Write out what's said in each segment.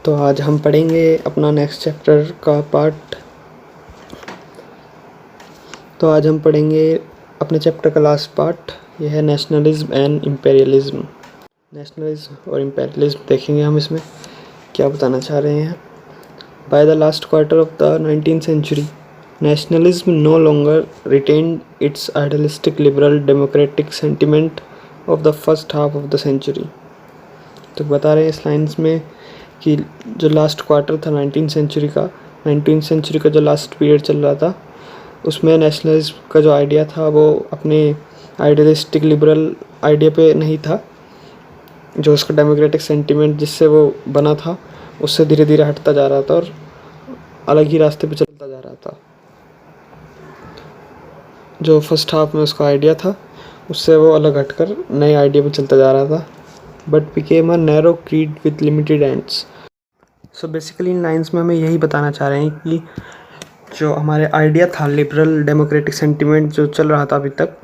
तो आज हम पढ़ेंगे अपना नेक्स्ट चैप्टर का पार्ट। तो आज हम पढ़ेंगे अपने चैप्टर का लास्ट पार्ट, यह है नेशनलिज्म एंड इम्पेरियलिज्म। नेशनलिज्म और इम्पेरियलिज्म देखेंगे हम इसमें क्या बताना चाह रहे हैं। By the last quarter of the 19th century, nationalism no longer retained its idealistic liberal democratic sentiment of the first half of the century। तो बता रहे हैं इस लाइन्स में कि जो लास्ट क्वार्टर था 19th सेंचुरी का जो लास्ट पीरियड चल रहा था, उसमें नेशनलिज्म का जो आइडिया था वो अपने आइडियलिस्टिक लिबरल आइडिया पे नहीं था। जो उसका डेमोक्रेटिक सेंटिमेंट जिससे वो बना था उससे धीरे धीरे हटता जा रहा था और अलग ही रास्ते पे चलता जा रहा था। जो फर्स्ट हाफ में उसका आइडिया था उससे वो अलग हटकर नए आइडिया पे चलता जा रहा था, but became a narrow creed with limited ends. So basically in lines में हमें यही बताना चाह रहे हैं कि जो हमारे आइडिया था लिबरल डेमोक्रेटिक सेंटिमेंट जो चल रहा था अभी तक,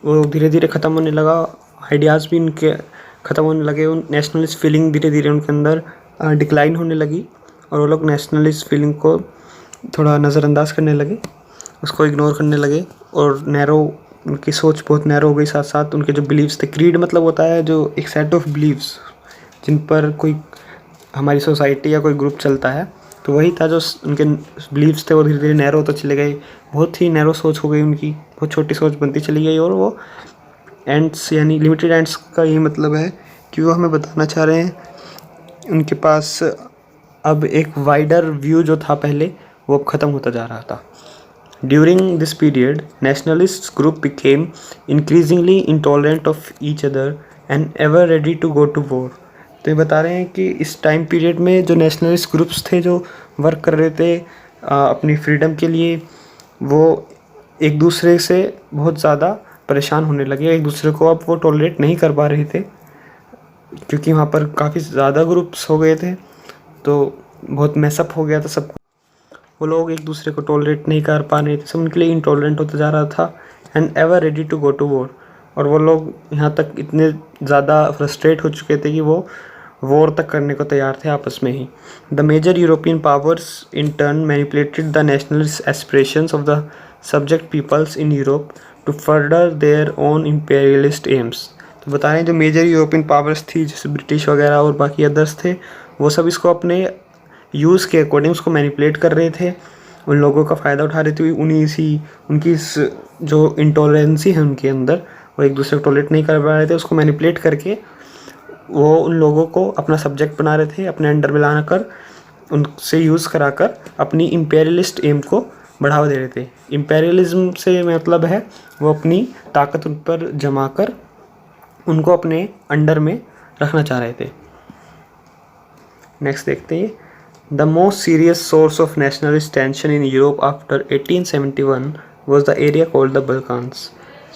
वो धीरे धीरे ख़त्म होने लगा। आइडियाज़ भी उनके ख़त्म होने लगे। उन नेशनलिस्ट फीलिंग धीरे धीरे उनके अंदर डिक्लाइन होने लगी और वो लोग नेशनलिस्ट फीलिंग को थोड़ा नज़रअंदाज करने लगे, उसको इग्नोर करने लगे और नैरो उनकी सोच बहुत नैरो हो गई। साथ साथ उनके जो बिलीव्स थे, क्रीड मतलब होता है जो एक सेट ऑफ बिलीव्स जिन पर कोई हमारी सोसाइटी या कोई ग्रुप चलता है, तो वही था जो उनके बिलीव्स थे वो धीरे धीरे नैरो होते चले गए। बहुत ही नैरो सोच हो गई उनकी, बहुत छोटी सोच बनती चली गई। और वो एंड्स यानी लिमिटेड एंड्स का यही मतलब है कि वो हमें बताना चाह रहे हैं उनके पास अब एक वाइडर व्यू जो था पहले वो अब ख़त्म होता जा रहा था। During this period, nationalist group became increasingly intolerant of each other and ever ready to go to war। तो ये बता रहे हैं कि इस टाइम पीरियड में जो नेशनलिस्ट ग्रुप्स थे जो वर्क कर रहे थे अपनी फ्रीडम के लिए, वो एक दूसरे से बहुत ज़्यादा परेशान होने लगे। एक दूसरे को अब वो टॉलरेट नहीं कर पा रहे थे क्योंकि वहाँ पर काफ़ी ज़्यादा ग्रुप्स हो गए थे, तो बहुत मैसअप हो गया था सब। वो लोग एक दूसरे को टॉलरेट नहीं कर पा रहे थे, सब उनके लिए इंटॉलरेंट होता जा रहा था। And ever ready to go to war, और वो लोग यहाँ तक इतने ज़्यादा फ्रस्ट्रेट हो चुके थे कि वो वॉर तक करने को तैयार थे आपस में ही। The major European powers in turn manipulated the nationalist aspirations of the subject peoples in Europe to further their own imperialist aims. तो बता रहे हैं जो मेजर यूरोपियन पावर्स थी जैसे ब्रिटिश वगैरह और बाकी अदर्स थे, वो सब इसको अपने यूज़ के अकॉर्डिंग उसको मैनिपुलेट कर रहे थे, उन लोगों का फ़ायदा उठा रहे थे। उनकी जो इंटॉलरेंसी है उनके अंदर, वो एक दूसरे को टॉलरेट नहीं कर पा रहे थे, उसको मैनिपुलेट करके वो उन लोगों को अपना सब्जेक्ट बना रहे थे, अपने अंडर में ला कर उनसे यूज़ कराकर अपनी इम्पेरियलिस्ट एम को बढ़ावा दे रहे थे। इम्पेरियलिज्म से मतलब है वो अपनी ताकत उन पर जमा कर उनको अपने अंडर में रखना चाह रहे थे। नेक्स्ट देखते हैं। The most serious source of nationalist tension in Europe after 1871 was the area called the Balkans।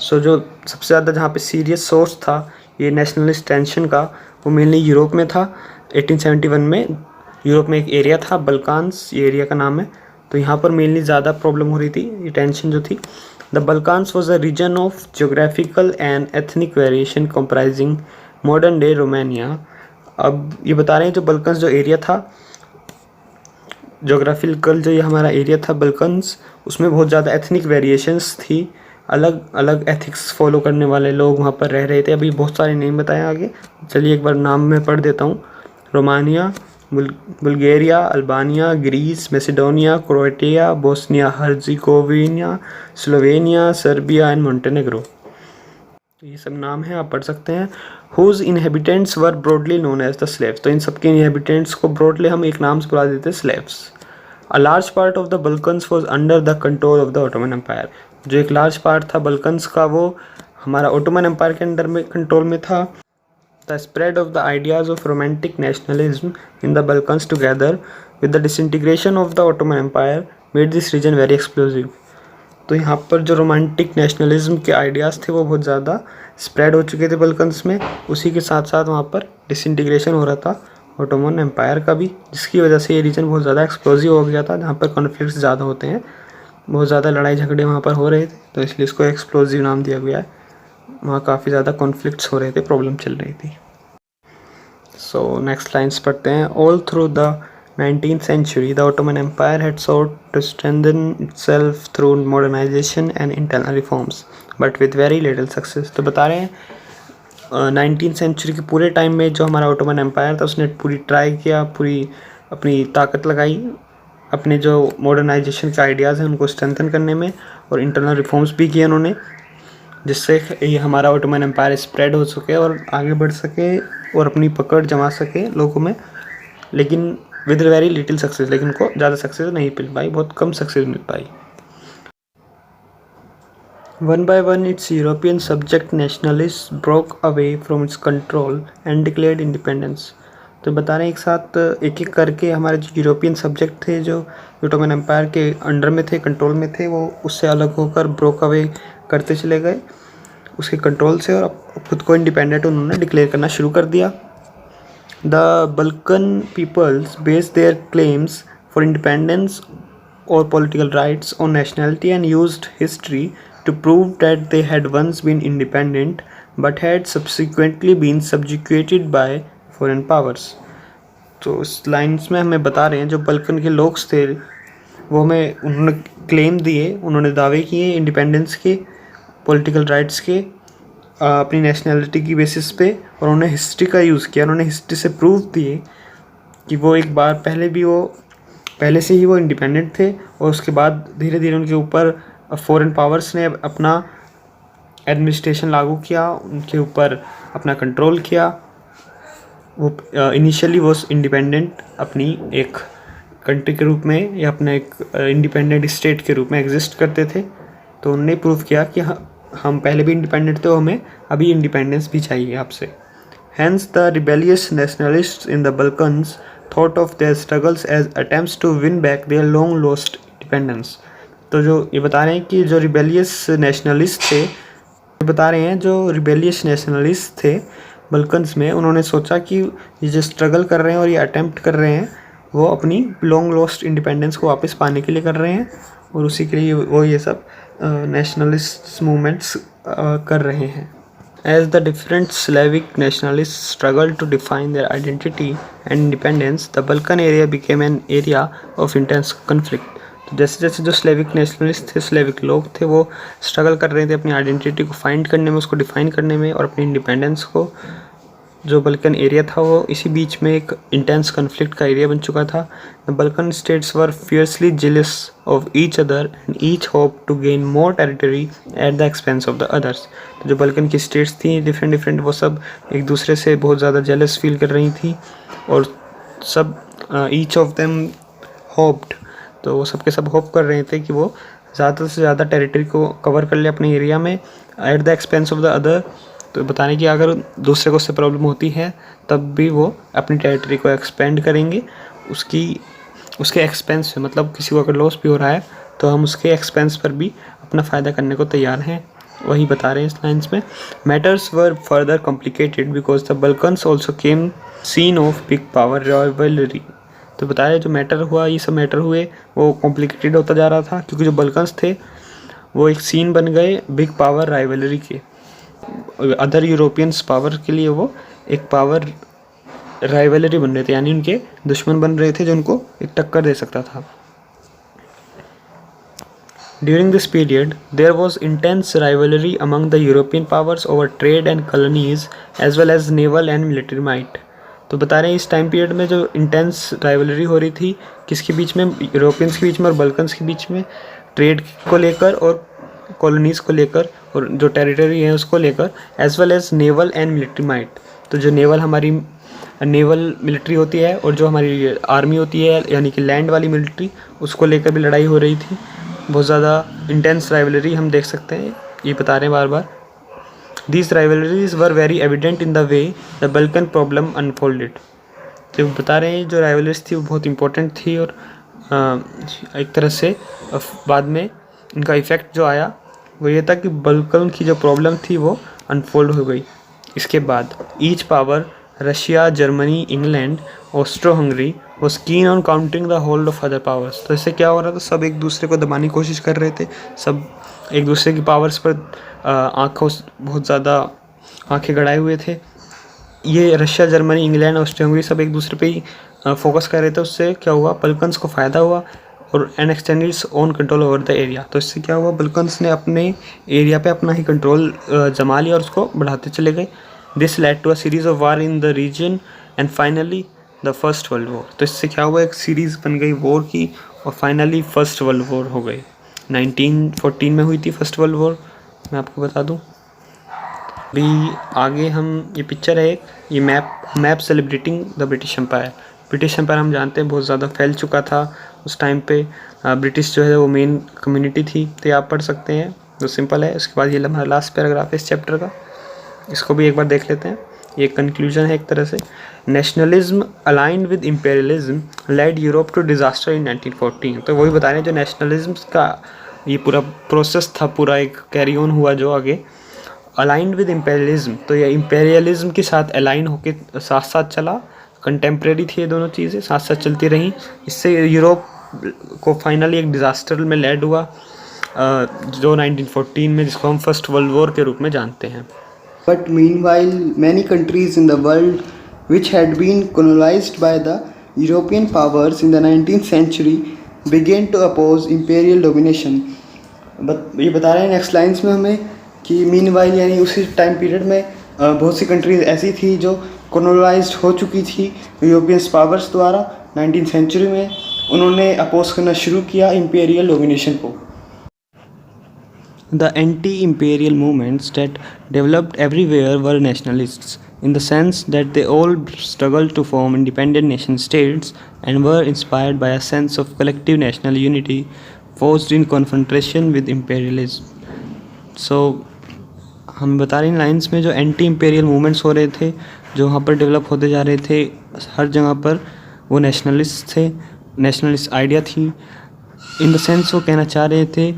So जो सबसे ज़्यादा जहाँ पे सीरियस सोर्स था ये नेशनलिस्ट टेंशन का, वो मेनली यूरोप में था। 1871 में यूरोप में एक एरिया था बल्कान्स, ये एरिया का नाम है। तो यहाँ पर मेनली ज़्यादा प्रॉब्लम हो रही थी, ये टेंशन जो थी। The Balkans was a region of geographical and ethnic variation comprising modern day Romania. अब ये बता रहे हैं जो बल्कन्स जो एरिया था, जोग्राफिकल जो ये हमारा एरिया था बल्कन्स, उसमें बहुत ज़्यादा एथनिक वेरिएशंस थी। अलग अलग एथिक्स फॉलो करने वाले लोग वहाँ पर रह रहे थे। अभी बहुत सारे नेम बताए आगे, चलिए एक बार नाम मैं पढ़ देता हूँ। Romania, Bulgaria, Albania, Greece, Macedonia, Croatia, Bosnia Herzegovina, Slovenia, Serbia and Montenegro. तो ये सब नाम हैं, आप पढ़ सकते हैं। Whose inhabitants were broadly known as the Slavs. तो इन सबके इनहेबिटेंट्स को ब्रॉडली हम एक नाम से बुला देते हैं, Slavs. A large part of the Balkans was under the control of the Ottoman Empire. जो एक लार्ज पार्ट था बल्कन्स का वो हमारा ऑटोमन एम्पायर के अंडर में कंट्रोल में था। The spread of the ideas of romantic nationalism in the Balkans together with the disintegration of the Ottoman Empire made this region very explosive. तो यहाँ पर जो रोमांटिक नेशनलिज्म के आइडियाज़ थे वो बहुत ज़्यादा स्प्रेड हो चुके थे बल्कन्स में। उसी के साथ साथ वहाँ पर डिसइंटीग्रेशन हो रहा था ऑटोमन एम्पायर का भी, जिसकी वजह से ये रीजन बहुत ज़्यादा एक्सप्लोजिव हो गया था, जहाँ पर कॉन्फ्लिक्ट्स ज़्यादा होते हैं, बहुत ज़्यादा लड़ाई झगड़े वहाँ पर हो रहे थे, तो इसलिए इसको एक्सप्लोजिव नाम दिया गया है। वहाँ काफ़ी ज़्यादा कॉन्फ्लिक्ट्स हो रहे थे, प्रॉब्लम चल रही थी। सो नेक्स्ट लाइन्स पढ़ते हैं. All through the 19th century, the Ottoman Empire had sought to strengthen itself through modernization and internal reforms, but with very little success. तो बता रहे हैं 19th सेंचुरी के पूरे टाइम में जो हमारा ऑटोमन एम्पायर था उसने पूरी ट्राई किया, पूरी अपनी ताकत लगाई अपने जो मॉडर्नाइजेशन के आइडियाज़ हैं उनको स्ट्रेंथन करने में, और इंटरनल रिफॉर्म्स भी किए उन्होंने, जिससे ये हमारा ऑटोमन एम्पायर स्प्रेड हो सके और आगे बढ़ सके और अपनी पकड़ जमा सके लोगों में, लेकिन विद वेरी लिटिल सक्सेस. लेकिन उनको ज़्यादा सक्सेस नहीं मिल पाई, बहुत कम सक्सेस मिल पाई. One by one, its European subject nationalists broke away from its control and declared independence. तो बता रहे हैं एक साथ एक एक करके हमारे जो यूरोपियन सब्जेक्ट थे जो ऑटोमन एम्पायर के अंडर में थे, कंट्रोल में थे, वो उससे अलग होकर ब्रोक अवे करते चले गए उसके कंट्रोल से, और खुद को इंडिपेंडेंट उन्होंने डिक्लेयर करना शुरू कर दिया. The Balkan peoples based their claims for independence or political rights on nationality and used history to prove that they had once been independent but had subsequently been subjugated by foreign powers. तो इस lines में हमें बता रहे हैं जो Balkan के लोग थे वो हमें उन्होंने क्लेम दिए, उन्होंने दावे किए इंडिपेंडेंस के, पॉलिटिकल राइट्स के, अपनी नेशनैलिटी की बेसिस पे, और उन्होंने हिस्ट्री का यूज़ किया. उन्होंने हिस्ट्री से प्रूव दिए कि वो एक बार पहले से ही वो इंडिपेंडेंट थे, और उसके बाद धीरे धीरे उनके ऊपर फॉरेन पावर्स ने अपना एडमिनिस्ट्रेशन लागू किया, उनके ऊपर अपना कंट्रोल किया. वो इनिशियली वो इंडिपेंडेंट अपनी एक कंट्री के रूप में या अपने एक इंडिपेंडेंट स्टेट के रूप में एग्जिस्ट करते थे. तो उन्होंने प्रूव किया कि हम पहले भी इंडिपेंडेंट थे, हमें अभी इंडिपेंडेंस भी चाहिए आपसे. Hence the rebellious nationalists in the Balkans thought of their struggles as attempts to win back their long lost independence. तो जो ये बता रहे हैं कि जो रिबेलियस नेशनलिस्ट थे बल्कन्स में, उन्होंने सोचा कि ये जो स्ट्रगल कर रहे हैं और ये अटेम्प्ट कर रहे हैं वो अपनी लॉन्ग लॉस्ट इंडिपेंडेंस को वापस पाने के लिए कर रहे हैं, और उसी के लिए वो ये सब नेशनलिस्ट मूवमेंट्स कर रहे हैं. As the different Slavic nationalists struggled to define their identity and independence, the Balkan area became an area of intense conflict. तो जैसे जैसे जो स्लेविक नेशनलिस्ट थे, स्लेविक लोग थे, वो स्ट्रगल कर रहे थे अपनी आइडेंटिटी को फाइंड करने में, उसको डिफाइन करने में, और अपनी इंडिपेंडेंस को, जो बल्कन एरिया था वो इसी बीच में एक इंटेंस कन्फ्लिक्ट का एरिया बन चुका था. The Balkan states were fiercely jealous of each other and each hope to gain more territory at the expense of the others. तो जो बल्कन की स्टेट्स थी डिफरेंट वो सब एक दूसरे से बहुत ज़्यादा जेलस फील कर रही थी, और सब ईच ऑफ देम होप्ड, तो वो सब के सब होप कर रहे थे कि वो ज़्यादा से ज़्यादा टेरिटरी को कवर कर ले अपने एरिया में eight the expense of the other. तो बताने कि अगर दूसरे को उससे प्रॉब्लम होती है तब भी वो अपनी टेरिटरी को एक्सपेंड करेंगे उसके एक्सपेंस पे, मतलब किसी को अगर लॉस भी हो रहा है तो हम उसके एक्सपेंस पर भी अपना फ़ायदा करने को तैयार हैं. वही बता रहे हैं इस लाइन्स में. Matters were further complicated because the Balkans also came scene of big power rivalry. तो बताया जो मैटर हुआ, ये सब मैटर हुए, वो कॉम्प्लिकेटेड होता जा रहा था क्योंकि जो बल्कन्स थे वो एक सीन बन गए बिग पावर राइवलरी के. अदर यूरोपियंस पावर के लिए वो एक पावर राइवलरी बन रहे थे, यानी उनके दुश्मन बन रहे थे जो उनको एक टक्कर दे सकता था. During this period, there was intense rivalry among the European powers over trade and colonies as well as naval and military might. तो बता रहे हैं इस टाइम पीरियड में जो इंटेंस राइवलरी हो रही थी किसके बीच में, यूरोपियंस के बीच में और बल्कन्स के बीच में, ट्रेड को लेकर और कॉलोनीज़ को लेकर और जो टेरिटरी है उसको लेकर, as well as naval and military might. तो जो हमारी नेवल मिलिट्री होती है और जो हमारी आर्मी होती है यानी कि लैंड वाली मिलिट्री, उसको लेकर भी लड़ाई हो रही थी. बहुत ज़्यादा इंटेंस राइवलरी हम देख सकते हैं, ये बता रहे हैं बार बार. These rivalries were very evident in the way the Balkan problem unfolded. तो बता रहे हैं जो राइवलरीज थी वो बहुत इंपॉर्टेंट थी, और एक तरह से बाद में इनका इफ़ेक्ट जो आया वो ये था कि बल्कन की जो प्रॉब्लम थी वो अनफोल्ड हो गई. इसके बाद each power, Russia, Germany, England, Austro Hungary was keen on counting the hold of other powers. तो इससे क्या हो रहा था, सब एक दूसरे को दबाने की कोशिश कर रहे थे, सब एक दूसरे की पावर्स पर बहुत ज़्यादा आंखें गड़ाए हुए थे, ये Russia, Germany, England, Austria, Hungary सब एक दूसरे पे ही फोकस कर रहे थे। उससे क्या हुआ, बल्कन्स को फ़ायदा हुआ और and extended its own control over the area. तो इससे क्या हुआ, बल्कन्स ने अपने एरिया पे अपना ही कंट्रोल जमा लिया और उसको बढ़ाते चले गए। This led to a series of war in the region and finally the first world war. तो इससे क्या हुआ, एक सीरीज़ बन गई वॉर की और फाइनली फर्स्ट वर्ल्ड वॉर हो गई। 1914 में हुई थी फर्स्ट वर्ल्ड वॉर, मैं आपको बता दूं। अभी आगे हम, ये पिक्चर है एक, ये map celebrating the British empire. British empire हम जानते हैं बहुत ज़्यादा फैल चुका था उस टाइम पे। ब्रिटिश जो है वो मेन कम्युनिटी थी। तो ये आप पढ़ सकते हैं, जो सिंपल है। उसके बाद ये हमारा लास्ट पैराग्राफ है इस चैप्टर का, इसको भी एक बार देख लेते हैं। ये कंक्लूजन है एक तरह से। Nationalism aligned with imperialism led Europe to disaster in 1914। तो वही बता रहे हैं, जो नेशनलिज्म का ये पूरा प्रोसेस था, पूरा एक कैरी ऑन हुआ जो आगे अलाइंड विद इम्पेरियलिज्म। तो ये इम्पेरियलिज्म के साथ अलाइन होके साथ साथ चला, कंटेम्प्रेरी थी ये दोनों चीज़ें, साथ साथ चलती रहीं। इससे यूरोप को फाइनली एक डिज़ास्टर में लैड हुआ जो 1914 में, जिसको हम फर्स्ट वर्ल्ड वॉर के रूप में जानते हैं। But meanwhile, many countries in the world which had been colonized by the European powers in the 19th century began to oppose imperial domination. ये बता रहे हैं नेक्स्ट लाइन्स में हमें कि मीनवाइल यानी उसी टाइम पीरियड में बहुत सी कंट्रीज ऐसी थी जो कॉलोनाइज्ड हो चुकी थी यूरोपियन पावर्स द्वारा 19th सेंचुरी में। उन्होंने अपोज करना शुरू किया इंपीरियल डोमिनेशन को। The anti-imperial movements that developed everywhere were nationalists, in the sense that they all struggled to form independent nation-states and were inspired by a sense of collective national unity forged in confrontation with imperialism. So, हम बता रहे हैं lines में जो anti imperial movements हो रहे थे, जो वहाँ पर डेवलप होते जा रहे थे हर जगह पर, वो नेशनलिस्ट थे, नेशनलिस्ट आइडिया थी। इन द सेंस वो कहना चाह रहे थे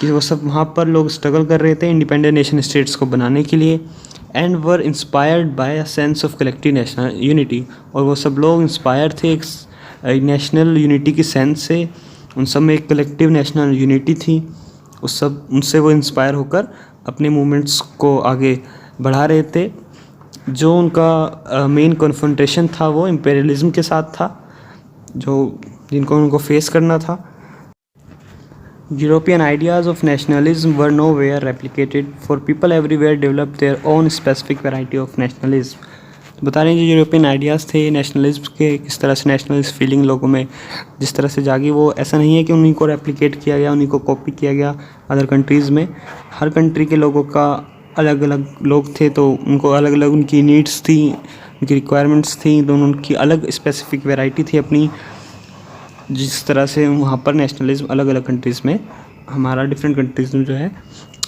कि वो सब वहाँ पर लोग स्ट्रगल कर रहे थे इंडिपेंडेंट नेशन स्टेट्स को बनाने के लिए, and were inspired by a sense of collective national unity. और वो सब लोग इंस्पायर थे एक नेशनल यूनिटी की सेंस से, उन सब में एक कलेक्टिव नेशनल यूनिटी थी। उस सब उनसे वो इंस्पायर होकर अपने मूवमेंट्स को आगे बढ़ा रहे थे। जो उनका मेन कन्फ्रंटेशन था वो इम्पेरियलिज्म के साथ था, जो जिनको उनको फेस करना था। European ideas of nationalism were nowhere replicated, for people everywhere developed their own specific variety of nationalism. तो बता रहे हैं जो यूरोपियन आइडियाज़ थे नेशनलिज्म के, किस तरह से नेशनलिस्ट फीलिंग लोगों में जिस तरह से जागी, वो ऐसा नहीं है कि उन्हीं को रेप्लिकेट किया गया, उन्हीं को कॉपी किया गया अदर कंट्रीज़ में। हर कंट्री के लोगों का अलग अलग लोग थे, तो उनको अलग अलग उनकी नीड्स थी, उनकी रिक्वायरमेंट्स थी, तो उनकी अलग स्पेसिफिक वैरायटी थी अपनी। जिस तरह से वहाँ पर नेशनलिज्म अलग अलग कंट्रीज़ में, हमारा डिफरेंट कंट्रीज़ में जो है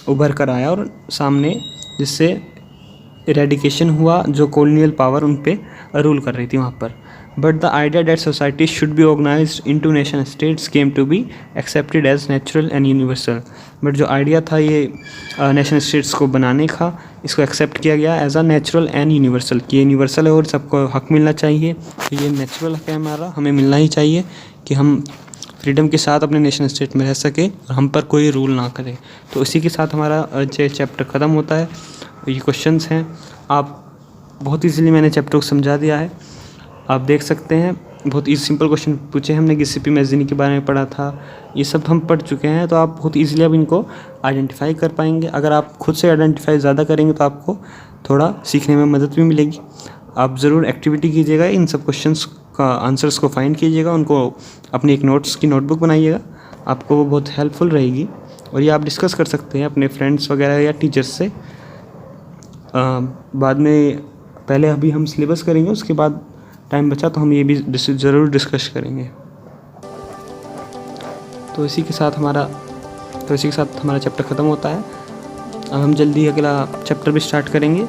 उभर कर आया और सामने, जिससे इरेडिकेशन हुआ जो कॉलोनियल पावर उन पे रूल कर रही थी वहाँ पर। But the idea that society should be organised into nation states came to be accepted as natural and universal. But जो आइडिया था ये नेशन स्टेट्स को बनाने का, इसको एक्सेप्ट किया गया as a natural and universal, कि यूनिवर्सल है और सबको हक मिलना चाहिए। तो ये नेचुरल हक है हमारा, हमें मिलना ही चाहिए कि हम फ्रीडम के साथ अपने नेशन स्टेट में रह सके और हम पर कोई रूल ना करे। तो इसी के साथ हमारा चैप्टर ख़त्म होता है। ये क्वेश्चंस हैं, आप बहुत इजीली मैंने चैप्टर को समझा दिया है, आप देख सकते हैं। बहुत इजी सिंपल क्वेश्चन पूछे हमने, गिसिपी मैगजीनी के बारे में पढ़ा था, ये सब हम पढ़ चुके हैं। तो आप बहुत इजीली अब इनको आइडेंटिफाई कर पाएंगे। अगर आप खुद से आइडेंटिफाई ज़्यादा करेंगे तो आपको थोड़ा सीखने में मदद भी मिलेगी। आप ज़रूर एक्टिविटी कीजिएगा, इन सब क्वेश्चंस का आंसर्स को फाइंड कीजिएगा, उनको अपनी एक नोट्स की नोटबुक बनाइएगा, आपको वो बहुत हेल्पफुल रहेगी। और ये आप डिस्कस कर सकते हैं अपने फ्रेंड्स वगैरह या टीचर्स से बाद में। पहले अभी हम सिलेबस करेंगे, उसके बाद टाइम बचा तो हम ये भी ज़रूर डिस्कस करेंगे। तो इसी के साथ हमारा चैप्टर ख़त्म होता है। अब हम जल्दी अगला चैप्टर भी स्टार्ट करेंगे।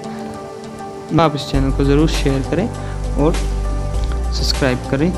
आप इस चैनल को ज़रूर शेयर करें और सब्सक्राइब करें।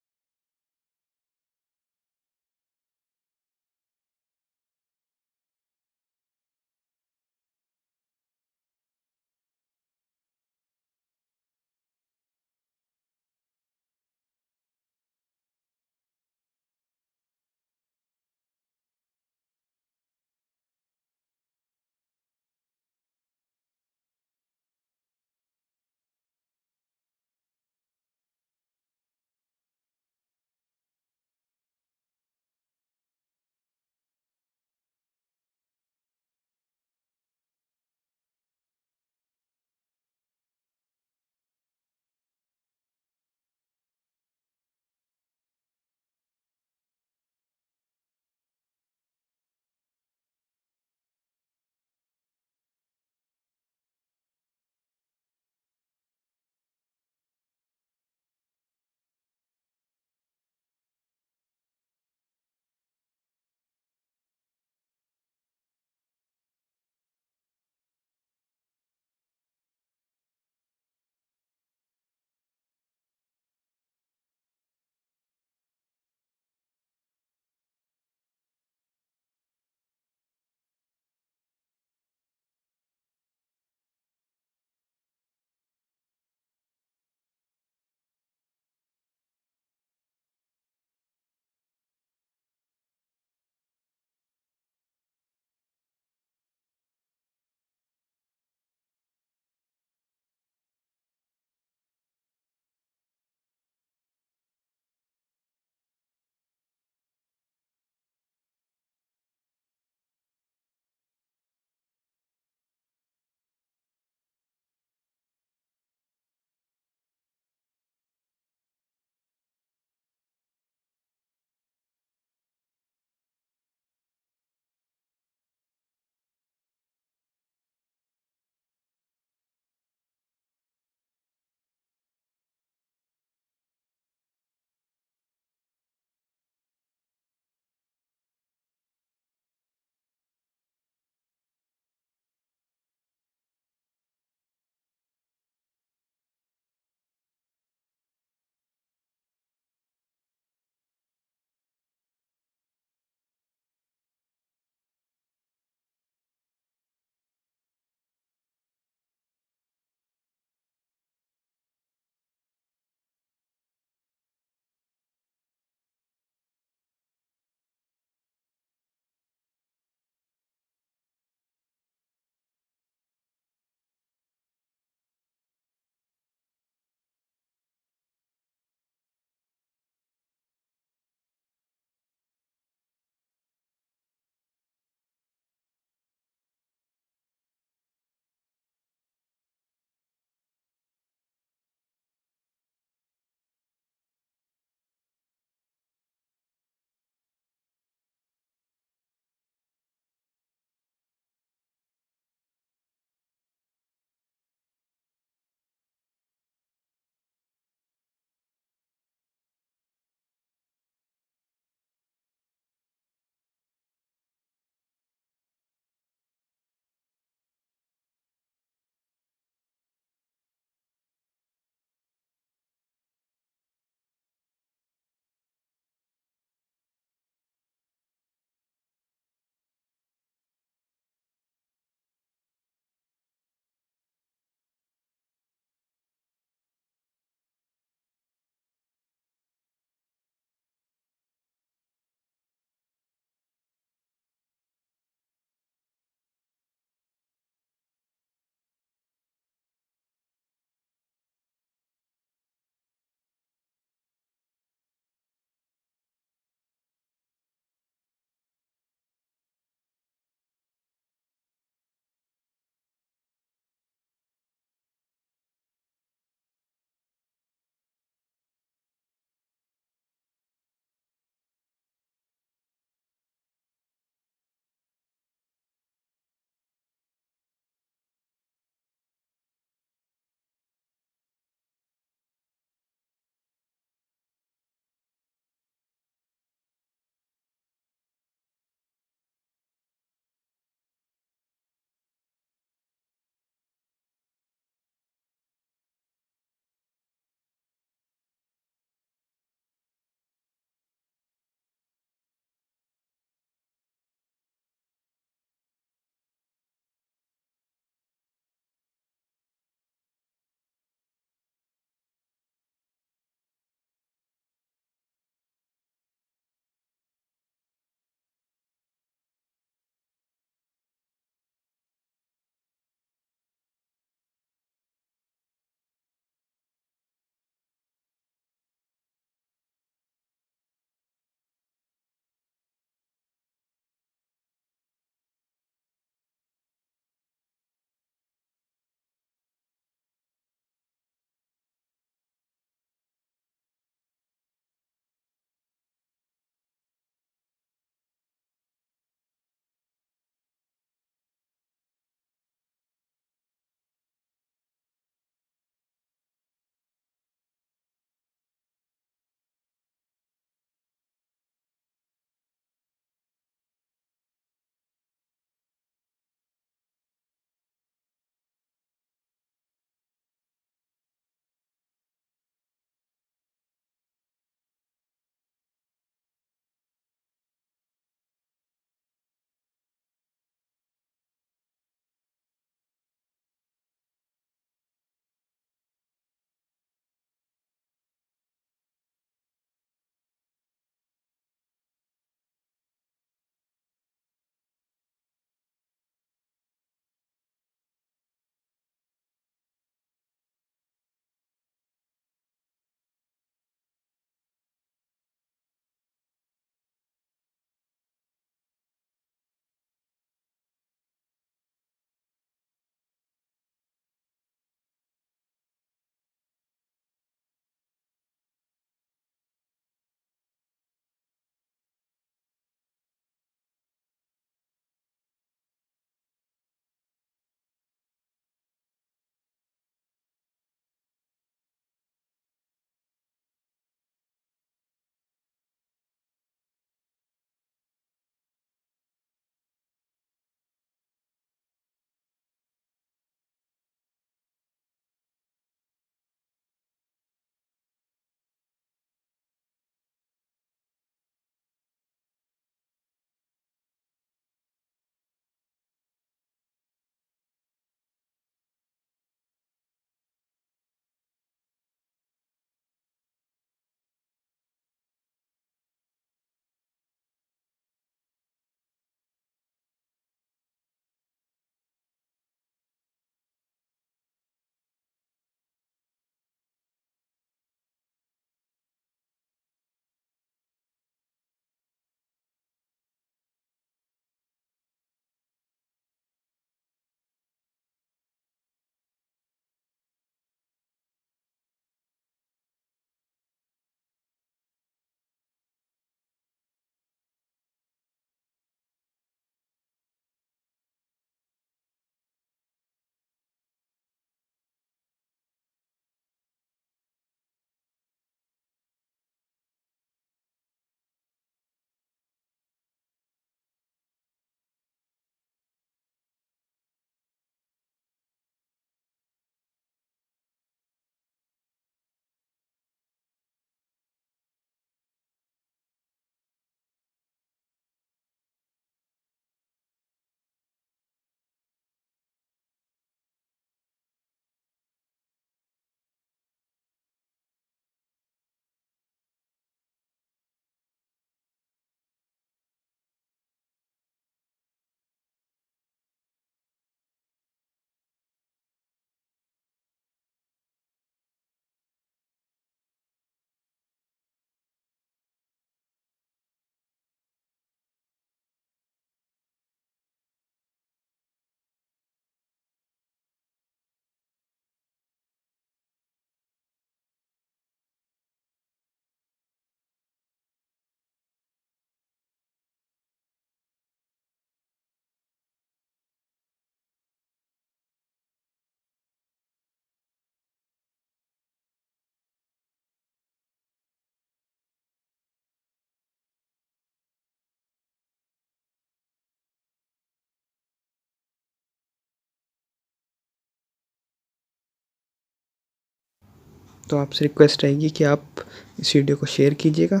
तो आपसे रिक्वेस्ट रहेगी कि आप इस वीडियो को शेयर कीजिएगा,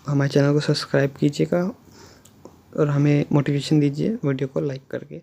हमारे चैनल को सब्सक्राइब कीजिएगा और हमें मोटिवेशन दीजिए वीडियो को लाइक करके।